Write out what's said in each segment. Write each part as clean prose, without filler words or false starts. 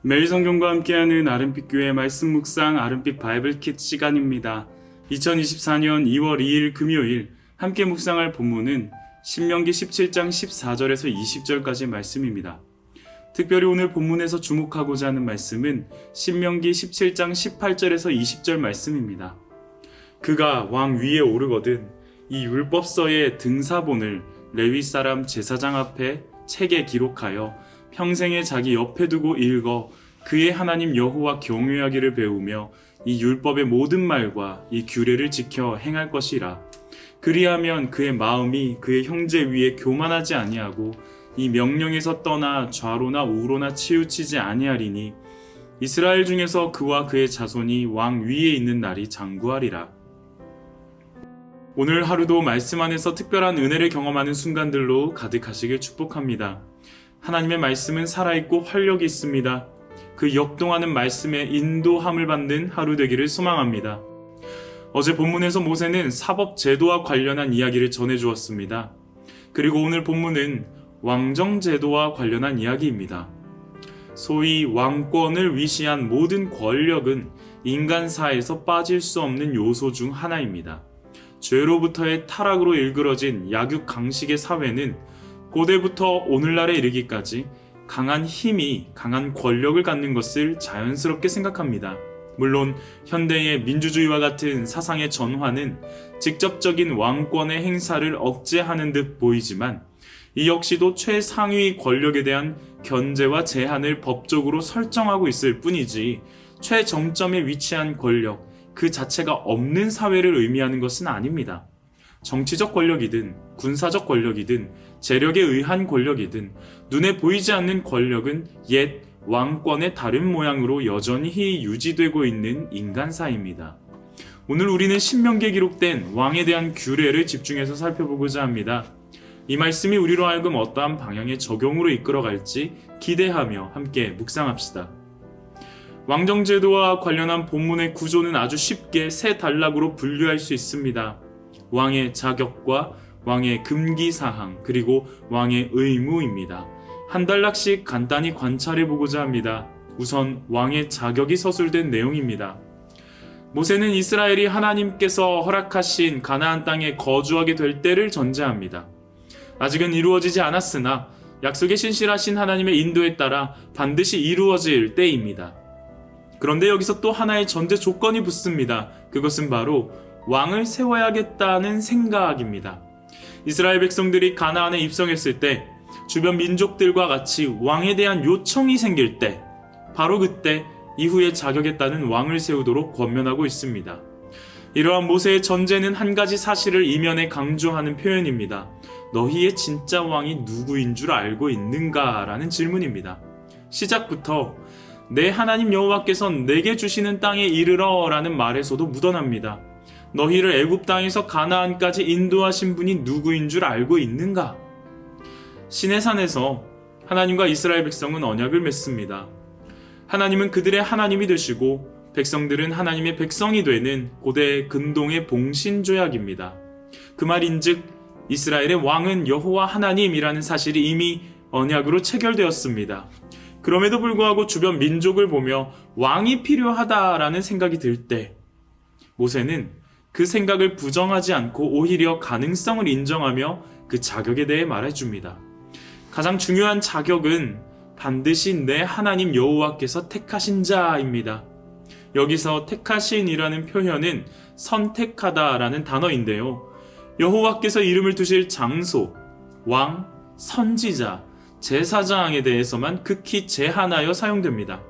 매일 성경과 함께하는 아름빛 교회 말씀 묵상 아름빛 바이블 킷 시간입니다. 2024년 2월 2일 금요일 함께 묵상할 본문은 신명기 17장 14절에서 20절까지 말씀입니다. 특별히 오늘 본문에서 주목하고자 하는 말씀은 신명기 17장 18절에서 20절 말씀입니다. 그가 왕 위에 오르거든 이 율법서의 등사본을 레위 사람 제사장 앞에 책에 기록하여 평생에 자기 옆에 두고 읽어 그의 하나님 여호와 경외하기를 배우며 이 율법의 모든 말과 이 규례를 지켜 행할 것이라. 그리하면 그의 마음이 그의 형제 위에 교만하지 아니하고 이 명령에서 떠나 좌로나 우로나 치우치지 아니하리니 이스라엘 중에서 그와 그의 자손이 왕 위에 있는 날이 장구하리라. 오늘 하루도 말씀 안에서 특별한 은혜를 경험하는 순간들로 가득하시길 축복합니다. 하나님의 말씀은 살아있고 활력이 있습니다. 그 역동하는 말씀에 인도함을 받는 하루 되기를 소망합니다. 어제 본문에서 모세는 사법 제도와 관련한 이야기를 전해주었습니다. 그리고 오늘 본문은 왕정 제도와 관련한 이야기입니다. 소위 왕권을 위시한 모든 권력은 인간사에서 빠질 수 없는 요소 중 하나입니다. 죄로부터의 타락으로 일그러진 약육강식의 사회는 고대부터 오늘날에 이르기까지 강한 힘이 강한 권력을 갖는 것을 자연스럽게 생각합니다. 물론 현대의 민주주의와 같은 사상의 전환은 직접적인 왕권의 행사를 억제하는 듯 보이지만 이 역시도 최상위 권력에 대한 견제와 제한을 법적으로 설정하고 있을 뿐이지 최정점에 위치한 권력 그 자체가 없는 사회를 의미하는 것은 아닙니다. 정치적 권력이든 군사적 권력이든 재력에 의한 권력이든 눈에 보이지 않는 권력은 옛 왕권의 다른 모양으로 여전히 유지되고 있는 인간사입니다. 오늘 우리는 신명기에 기록된 왕에 대한 규례를 집중해서 살펴보고자 합니다. 이 말씀이 우리로 하여금 어떠한 방향의 적용으로 이끌어갈지 기대하며 함께 묵상합시다. 왕정제도와 관련한 본문의 구조는 아주 쉽게 세 단락으로 분류할 수 있습니다. 왕의 자격과 왕의 금기사항 그리고 왕의 의무입니다. 한 단락씩 간단히 관찰해보고자 합니다. 우선 왕의 자격이 서술된 내용입니다. 모세는 이스라엘이 하나님께서 허락하신 가나안 땅에 거주하게 될 때를 전제합니다. 아직은 이루어지지 않았으나 약속의 신실하신 하나님의 인도에 따라 반드시 이루어질 때입니다. 그런데 여기서 또 하나의 전제 조건이 붙습니다. 그것은 바로 왕을 세워야겠다는 생각입니다. 이스라엘 백성들이 가나안에 입성했을 때 주변 민족들과 같이 왕에 대한 요청이 생길 때 바로 그때 이후에 자격에 따른 왕을 세우도록 권면하고 있습니다. 이러한 모세의 전제는 한 가지 사실을 이면에 강조하는 표현입니다. 너희의 진짜 왕이 누구인 줄 알고 있는가? 라는 질문입니다. 시작부터 내 하나님 여호와께서 내게 주시는 땅에 이르러 라는 말에서도 묻어납니다. 너희를 애굽 땅에서 가나안까지 인도하신 분이 누구인 줄 알고 있는가? 시내산에서 하나님과 이스라엘 백성은 언약을 맺습니다. 하나님은 그들의 하나님이 되시고 백성들은 하나님의 백성이 되는 고대 근동의 봉신조약입니다. 그 말인즉 이스라엘의 왕은 여호와 하나님이라는 사실이 이미 언약으로 체결되었습니다. 그럼에도 불구하고 주변 민족을 보며 왕이 필요하다라는 생각이 들 때 모세는 그 생각을 부정하지 않고 오히려 가능성을 인정하며 그 자격에 대해 말해줍니다. 가장 중요한 자격은 반드시 내 하나님 여호와께서 택하신 자입니다. 여기서 택하신이라는 표현은 선택하다라는 단어인데요. 여호와께서 이름을 두실 장소, 왕, 선지자, 제사장에 대해서만 극히 제한하여 사용됩니다.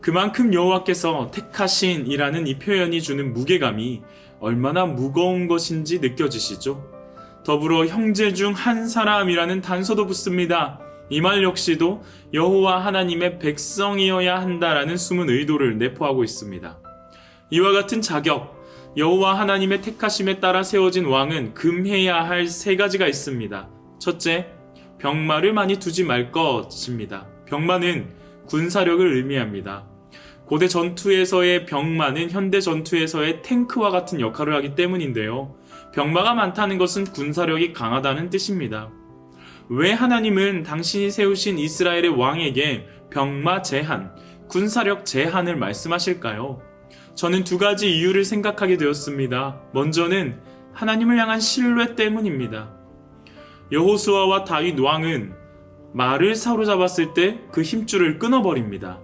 그만큼 여호와께서 택하신이라는 이 표현이 주는 무게감이 얼마나 무거운 것인지 느껴지시죠? 더불어 형제 중 한 사람이라는 단서도 붙습니다. 이 말 역시도 여호와 하나님의 백성이어야 한다라는 숨은 의도를 내포하고 있습니다. 이와 같은 자격, 여호와 하나님의 택하심에 따라 세워진 왕은 금해야 할 세 가지가 있습니다. 첫째, 병마를 많이 두지 말 것입니다. 병마는 군사력을 의미합니다. 고대 전투에서의 병마는 현대 전투에서의 탱크와 같은 역할을 하기 때문인데요. 병마가 많다는 것은 군사력이 강하다는 뜻입니다. 왜 하나님은 당신이 세우신 이스라엘의 왕에게 병마 제한, 군사력 제한을 말씀하실까요? 저는 두 가지 이유를 생각하게 되었습니다. 먼저는 하나님을 향한 신뢰 때문입니다. 여호수아와 다윗 왕은 말을 사로잡았을 때 그 힘줄을 끊어버립니다.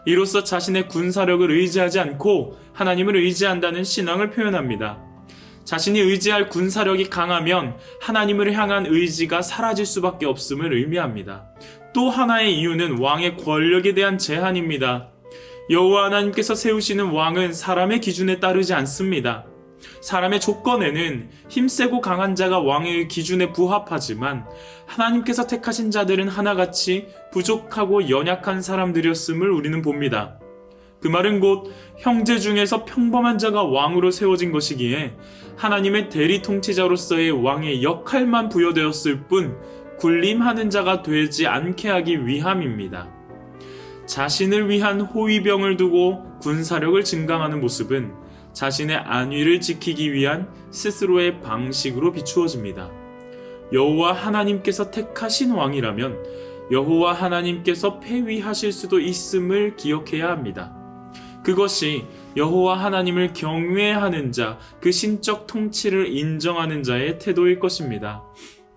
이로써 자신의 군사력을 의지하지 않고 하나님을 의지한다는 신앙을 표현합니다. 자신이 의지할 군사력이 강하면 하나님을 향한 의지가 사라질 수밖에 없음을 의미합니다. 또 하나의 이유는 왕의 권력에 대한 제한입니다. 여호와 하나님께서 세우시는 왕은 사람의 기준에 따르지 않습니다. 사람의 조건에는 힘세고 강한 자가 왕의 기준에 부합하지만 하나님께서 택하신 자들은 하나같이 부족하고 연약한 사람들이었음을 우리는 봅니다. 그 말은 곧 형제 중에서 평범한 자가 왕으로 세워진 것이기에 하나님의 대리 통치자로서의 왕의 역할만 부여되었을 뿐 군림하는 자가 되지 않게 하기 위함입니다. 자신을 위한 호위병을 두고 군사력을 증강하는 모습은 자신의 안위를 지키기 위한 스스로의 방식으로 비추어집니다. 여호와 하나님께서 택하신 왕이라면 여호와 하나님께서 폐위하실 수도 있음을 기억해야 합니다. 그것이 여호와 하나님을 경외하는 자, 그 신적 통치를 인정하는 자의 태도일 것입니다.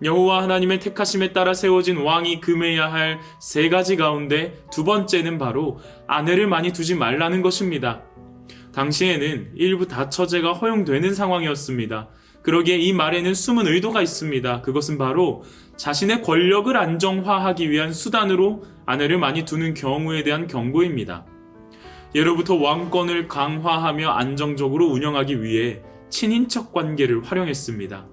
여호와 하나님의 택하심에 따라 세워진 왕이 금해야 할 세 가지 가운데 두 번째는 바로 아내를 많이 두지 말라는 것입니다. 당시에는 일부 다처제가 허용되는 상황이었습니다. 그러기에 이 말에는 숨은 의도가 있습니다. 그것은 바로 자신의 권력을 안정화하기 위한 수단으로 아내를 많이 두는 경우에 대한 경고입니다. 예로부터 왕권을 강화하며 안정적으로 운영하기 위해 친인척 관계를 활용했습니다.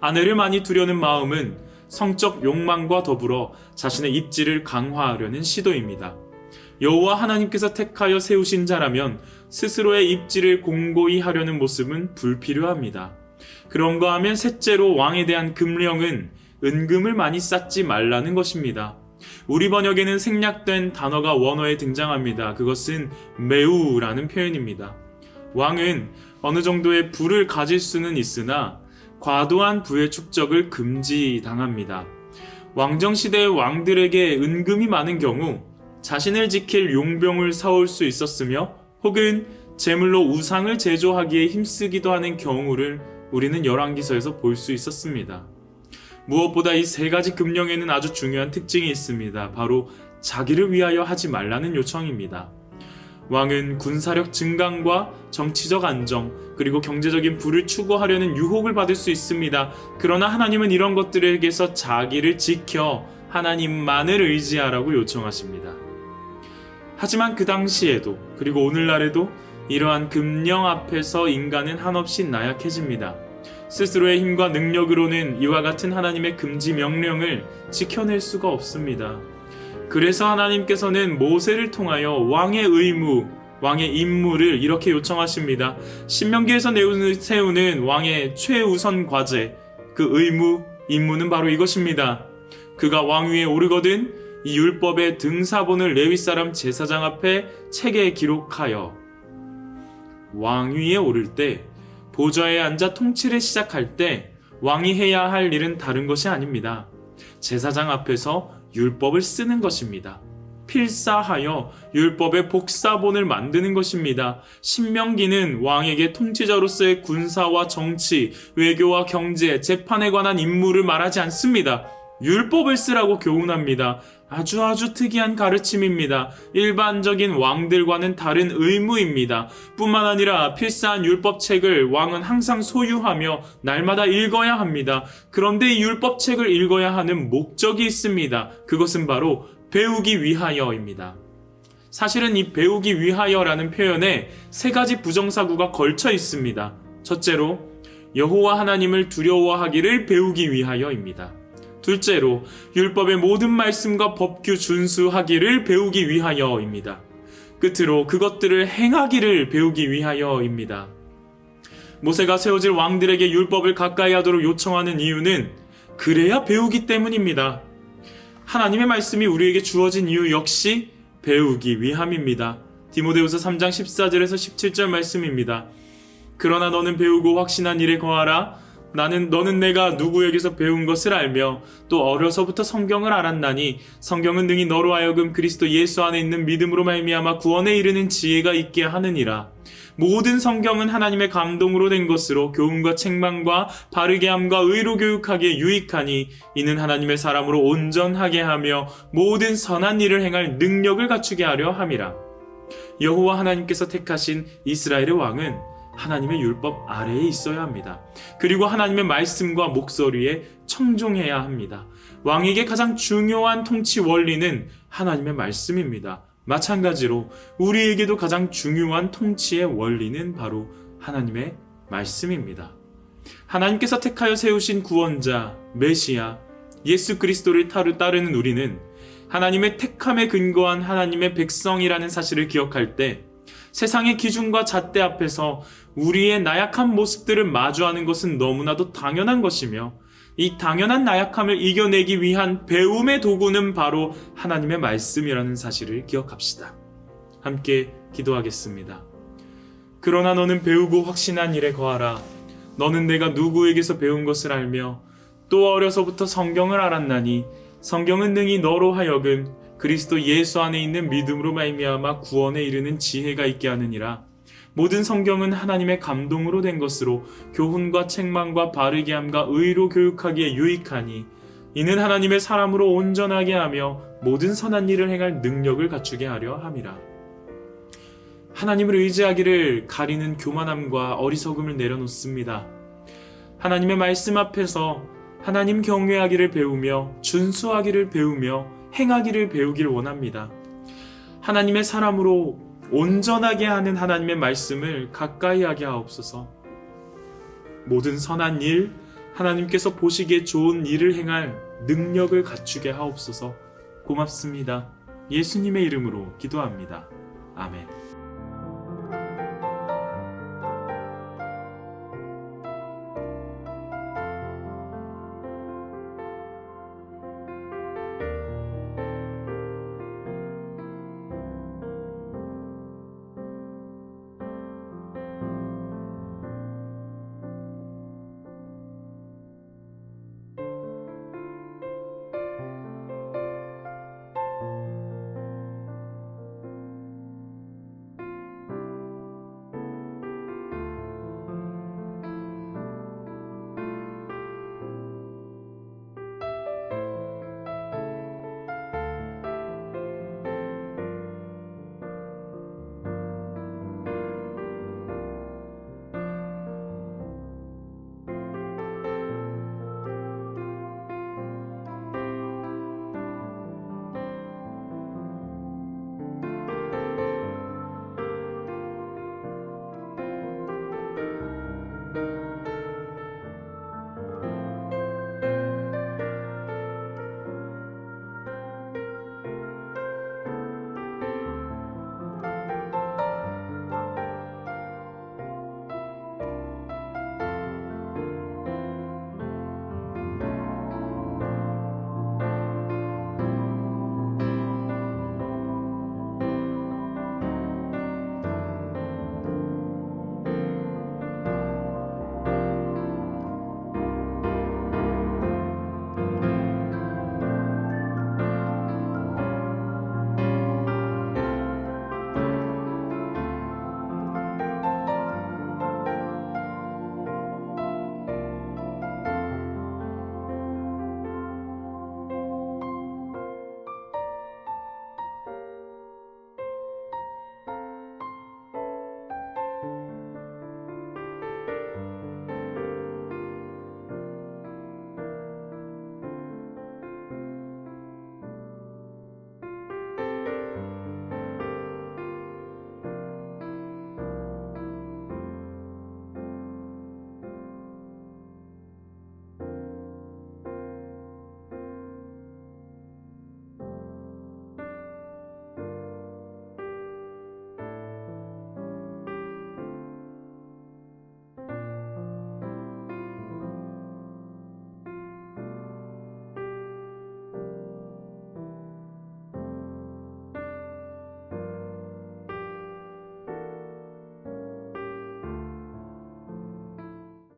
아내를 많이 두려는 마음은 성적 욕망과 더불어 자신의 입지를 강화하려는 시도입니다. 여호와 하나님께서 택하여 세우신 자라면 스스로의 입지를 공고히 하려는 모습은 불필요합니다. 그런가 하면 셋째로 왕에 대한 금령은 은금을 많이 쌓지 말라는 것입니다. 우리 번역에는 생략된 단어가 원어에 등장합니다. 그것은 매우라는 표현입니다. 왕은 어느 정도의 부를 가질 수는 있으나 과도한 부의 축적을 금지당합니다. 왕정시대의 왕들에게 은금이 많은 경우 자신을 지킬 용병을 사올 수 있었으며 혹은 제물로 우상을 제조하기에 힘쓰기도 하는 경우를 우리는 열왕기서에서 볼 수 있었습니다. 무엇보다 이 세 가지 금령에는 아주 중요한 특징이 있습니다. 바로 자기를 위하여 하지 말라는 요청입니다. 왕은 군사력 증강과 정치적 안정 그리고 경제적인 부를 추구하려는 유혹을 받을 수 있습니다. 그러나 하나님은 이런 것들에게서 자기를 지켜 하나님만을 의지하라고 요청하십니다. 하지만 그 당시에도 그리고 오늘날에도 이러한 금령 앞에서 인간은 한없이 나약해집니다. 스스로의 힘과 능력으로는 이와 같은 하나님의 금지 명령을 지켜낼 수가 없습니다. 그래서 하나님께서는 모세를 통하여 왕의 의무, 왕의 임무를 이렇게 요청하십니다. 신명기에서 세우는 왕의 최우선 과제, 그 의무, 임무는 바로 이것입니다. 그가 왕위에 오르거든 이 율법의 등사본을 레위 사람 제사장 앞에 책에 기록하여 왕위에 오를 때 보좌에 앉아 통치를 시작할 때 왕이 해야 할 일은 다른 것이 아닙니다. 제사장 앞에서 율법을 쓰는 것입니다. 필사하여 율법의 복사본을 만드는 것입니다. 신명기는 왕에게 통치자로서의 군사와 정치, 외교와 경제, 재판에 관한 임무를 말하지 않습니다. 율법을 쓰라고 교훈합니다. 아주 특이한 가르침입니다. 일반적인 왕들과는 다른 의무입니다. 뿐만 아니라 필사한 율법책을 왕은 항상 소유하며 날마다 읽어야 합니다. 그런데 이 율법책을 읽어야 하는 목적이 있습니다. 그것은 바로 배우기 위하여입니다. 사실은 이 배우기 위하여라는 표현에 세 가지 부정사구가 걸쳐 있습니다. 첫째로 여호와 하나님을 두려워하기를 배우기 위하여입니다. 둘째로 율법의 모든 말씀과 법규 준수하기를 배우기 위하여입니다. 끝으로 그것들을 행하기를 배우기 위하여입니다. 모세가 세워질 왕들에게 율법을 가까이 하도록 요청하는 이유는 그래야 배우기 때문입니다. 하나님의 말씀이 우리에게 주어진 이유 역시 배우기 위함입니다. 디모데후서 3장 14절에서 17절 말씀입니다. 그러나 너는 배우고 확신한 일에 거하라. 너는 내가 누구에게서 배운 것을 알며 또 어려서부터 성경을 알았나니 성경은 능히 너로 하여금 그리스도 예수 안에 있는 믿음으로 말미암아 구원에 이르는 지혜가 있게 하느니라. 모든 성경은 하나님의 감동으로 된 것으로 교훈과 책망과 바르게 함과 의로 교육하기에 유익하니 이는 하나님의 사람으로 온전하게 하며 모든 선한 일을 행할 능력을 갖추게 하려 함이라. 여호와 하나님께서 택하신 이스라엘의 왕은 하나님의 율법 아래에 있어야 합니다. 그리고 하나님의 말씀과 목소리에 청종해야 합니다. 왕에게 가장 중요한 통치 원리는 하나님의 말씀입니다. 마찬가지로 우리에게도 가장 중요한 통치의 원리는 바로 하나님의 말씀입니다. 하나님께서 택하여 세우신 구원자, 메시아, 예수 그리스도를 따르는 우리는 하나님의 택함에 근거한 하나님의 백성이라는 사실을 기억할 때 세상의 기준과 잣대 앞에서 우리의 나약한 모습들을 마주하는 것은 너무나도 당연한 것이며 이 당연한 나약함을 이겨내기 위한 배움의 도구는 바로 하나님의 말씀이라는 사실을 기억합시다. 함께 기도하겠습니다. 그러나 너는 배우고 확신한 일에 거하라. 너는 내가 누구에게서 배운 것을 알며 또 어려서부터 성경을 알았나니 성경은 능히 너로 하여금 그리스도 예수 안에 있는 믿음으로 말미암아 구원에 이르는 지혜가 있게 하느니라. 모든 성경은 하나님의 감동으로 된 것으로 교훈과 책망과 바르게 함과 의로 교육하기에 유익하니 이는 하나님의 사람으로 온전하게 하며 모든 선한 일을 행할 능력을 갖추게 하려 함이라. 하나님을 의지하기를 가리는 교만함과 어리석음을 내려놓습니다. 하나님의 말씀 앞에서 하나님 경외하기를 배우며 준수하기를 배우며 행하기를 배우길 원합니다. 하나님의 사람으로 온전하게 하는 하나님의 말씀을 가까이 하게 하옵소서. 모든 선한 일, 하나님께서 보시기에 좋은 일을 행할 능력을 갖추게 하옵소서. 고맙습니다. 예수님의 이름으로 기도합니다. 아멘.